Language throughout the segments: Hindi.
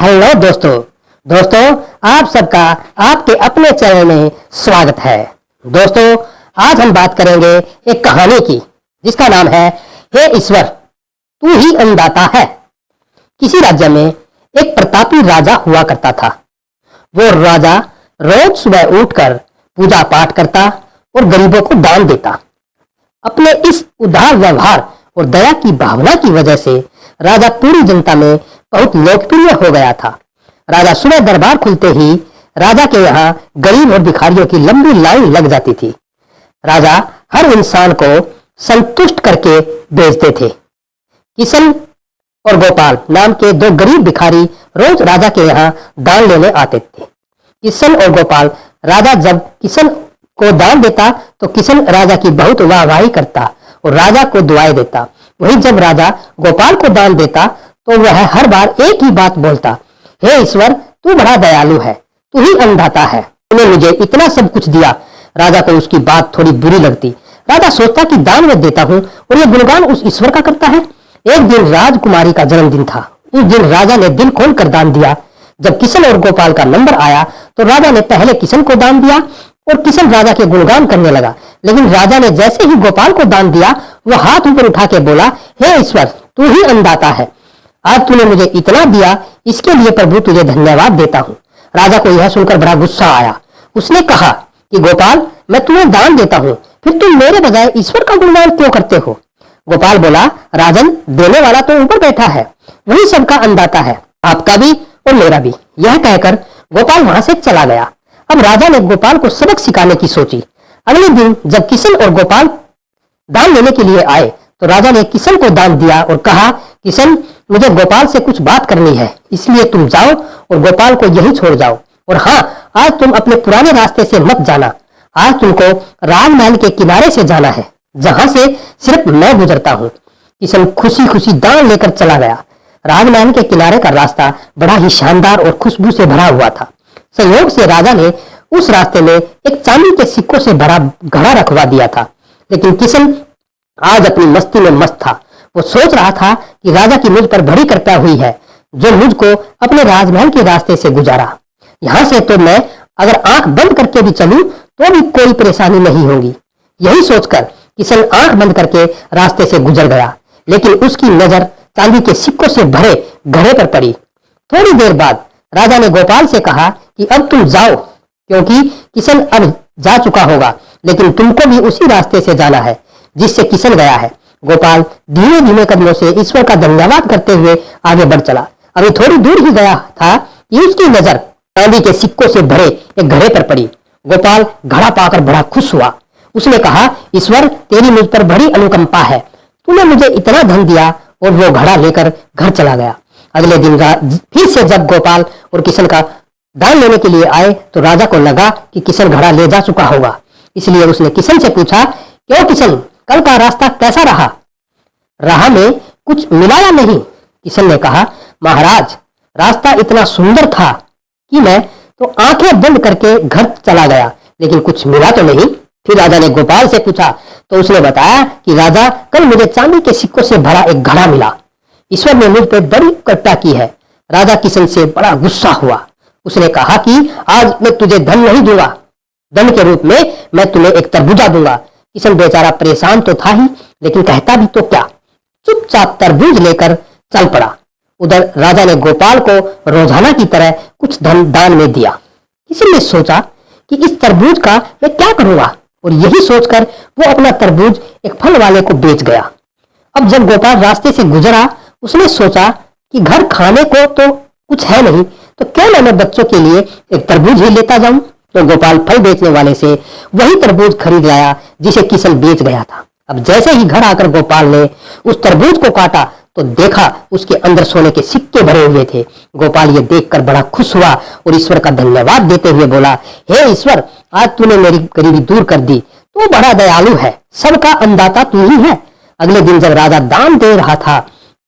हेलो दोस्तों आप सबका आपके अपने चैनल में स्वागत है। दोस्तों आज हम बात करेंगे एक कहानी की जिसका नाम है हे ईश्वर तू ही अन्नदाता है। किसी राज्य में एक प्रतापी राजा हुआ करता था। वो राजा रोज सुबह उठकर पूजा पाठ करता और गरीबों को दान देता। अपने इस उदार व्यवहार और दया की भावना की वजह से राजा पूरी जनता में बहुत लोकप्रिय हो गया था। राजा सुबह दरबार खुलते ही राजा के यहाँ गरीब और भिखारियों की लंबी लाइन लग जाती थी। राजा हर इंसान को संतुष्ट करके भेजते थे। किशन और गोपाल नाम के दो गरीब भिखारी रोज राजा के यहाँ दान लेने आते थे। किशन और गोपाल राजा जब किशन को दान देता तो किशन राजा की बहुत वाहवाही करता और राजा को दुआएं देता। वहीं जब राजा गोपाल को दान देता तो वह हर बार एक ही बात बोलता, हे ईश्वर तू बड़ा दयालु है, तू ही अन्नदाता है, तूने मुझे इतना सब कुछ दिया। राजा को उसकी बात थोड़ी बुरी लगती। राजा सोचता कि दान में देता हूँ और ये गुणगान उस ईश्वर का करता है। एक दिन राजकुमारी का जन्मदिन था। उस दिन राजा ने दिल खोल कर दान दिया। जब किशन और गोपाल का नंबर आया तो राजा ने पहले किशन को दान दिया और किशन राजा के गुणगान करने लगा। लेकिन राजा ने जैसे ही गोपाल को दान दिया वह हाथ ऊपर उठा के बोला, हे ईश्वर तू ही अन्नदाता है, आज तूने मुझे इतना दिया, इसके लिए प्रभु तुझे धन्यवाद देता हूँ। राजा को यह सुनकर बड़ा गुस्सा आया। उसने कहा कि गोपाल मैं तुम्हें दान देता हूँ, फिर तुम मेरे बजाय ईश्वर का गुणगान क्यों करते हो? गोपाल बोला, राजन देने वाला तो ऊपर बैठा है, वही सबका अन्नदाता है, आपका भी और मेरा भी। यह कहकर गोपाल वहां से चला गया। अब राजा ने गोपाल को सबक सिखाने की सोची। अगले दिन जब किशन और गोपाल दान लेने के लिए आए तो राजा ने किशन को दान दिया और कहा, किशन मुझे गोपाल से कुछ बात करनी है, इसलिए तुम जाओ और गोपाल को यही छोड़ जाओ। और हाँ, आज तुम अपने पुराने रास्ते से मत जाना। आज तुमको राजमहल के किनारे से जाना है, जहां से सिर्फ मैं गुजरता हूँ। किशन खुशी खुशी दान लेकर चला गया। राजमहल के किनारे का रास्ता बड़ा ही शानदार और खुशबू से भरा हुआ था। संयोग से राजा ने उस रास्ते में एक चांदी के सिक्कों से भरा घड़ा रखवा दिया था। लेकिन किशन आज अपनी मस्ती में मस्त था। वो सोच रहा था कि राजा की मुझ पर बड़ी कृपा हुई है जो मुझको अपने राजमहल के रास्ते से गुजारा। यहाँ से तो मैं अगर आंख बंद करके भी चलूं तो भी कोई परेशानी नहीं होगी। यही सोचकर किशन आंख बंद करके रास्ते से गुजर गया। लेकिन उसकी नजर चांदी के सिक्कों से भरे घड़े पर पड़ी। थोड़ी देर बाद राजा ने गोपाल से कहा कि अब तुम जाओ, क्योंकि किशन अब जा चुका होगा, लेकिन तुमको भी उसी रास्ते से जाना है जिससे किशन गया है। गोपाल धीमे धीमे कदमों से ईश्वर का धन्यवाद करते हुए आगे बढ़ चला। अभी थोड़ी दूर ही गया था कि उसकी नजर चांदी के सिक्कों से भरे एक घड़े पर पड़ी। गोपाल घड़ा पाकर बड़ा खुश हुआ। उसने कहा, ईश्वर तेरी मुझ पर बड़ी अनुकंपा है, तूने मुझे इतना धन दिया। और वो घड़ा लेकर घर चला गया। अगले दिन फिर से जब गोपाल और किशन का दान लेने के लिए आए तो राजा को लगा कि किशन घड़ा ले जा चुका होगा। इसलिए उसने किशन से पूछा, क्यों किशन, कल का रास्ता कैसा रहा? राह में कुछ मिला या नहीं? किशन ने कहा, महाराज रास्ता इतना सुंदर था कि मैं तो आंखें बंद करके घर चला गया, लेकिन कुछ मिला तो नहीं। फिर राजा ने गोपाल से पूछा तो उसने बताया कि राजा कल मुझे चांदी के सिक्कों से भरा एक घड़ा मिला। ईश्वर ने मुझ पर बड़ी कृपा की है। राजा किशन से बड़ा गुस्सा हुआ। उसने कहा कि आज मैं तुझे धन नहीं दूंगा, धन के रूप में मैं तुम्हें एक तरबूजा दूंगा। किशन बेचारा परेशान तो था ही, लेकिन कहता भी तो क्या, चुपचाप तरबूज लेकर चल पड़ा। उधर राजा ने गोपाल को रोजाना की तरह कुछ धन दान में दिया। किशन ने सोचा कि इस तरबूज का मैं क्या करूंगा, और यही सोचकर वो अपना तरबूज एक फल वाले को बेच गया। अब जब गोपाल रास्ते से गुजरा उसने सोचा कि घर खाने को तो कुछ है नहीं, तो क्यों ना मैं बच्चों के लिए एक तरबूज ही लेता जाऊं। तो गोपाल फल बेचने वाले से वही तरबूज खरीद लाया जिसे किशन बेच गया था। अब जैसे ही घर आकर गोपाल ने उस तरबूज को काटा तो देखा उसके अंदर सोने के सिक्के भरे हुए थे। गोपाल ये देखकर बड़ा खुश हुआ और ईश्वर का धन्यवाद देते हुए बोला, हे ईश्वर आज तूने मेरी गरीबी दूर कर दी, तू बड़ा दयालु है, सबका अन्नदाता तू ही है। अगले दिन जब राजा दान दे रहा था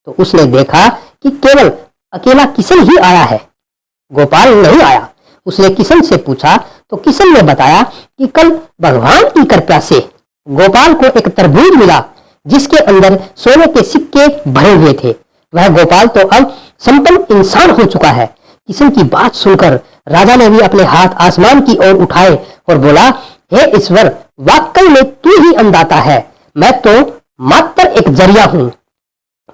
तो उसने देखा कि केवल अकेला किशन ही आया है, गोपाल नहीं आया। उसने किशन से पूछा तो किशन ने बताया कि कल भगवान की कृपा से गोपाल को एक तरबूज मिला जिसके अंदर सोने के सिक्के भरे हुए थे। वह गोपाल तो अब संपन्न इंसान हो चुका है। किशन की बात सुनकर राजा ने भी अपने हाथ आसमान की ओर उठाए और बोला, हे ईश्वर, वाकई में तू ही अन्नदाता है, मैं तो मात्र एक जरिया हूं,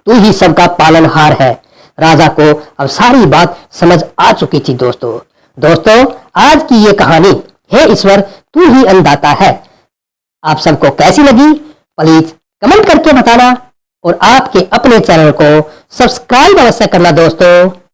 तू ही सबका पालनहार है। राजा को अब सारी बात समझ आ चुकी थी। दोस्तों आज की ये कहानी, हे ईश्वर तू ही अन्नदाता है, आप सबको कैसी लगी प्लीज कमेंट करके बताना और आपके अपने चैनल को सब्सक्राइब अवश्य करना दोस्तों।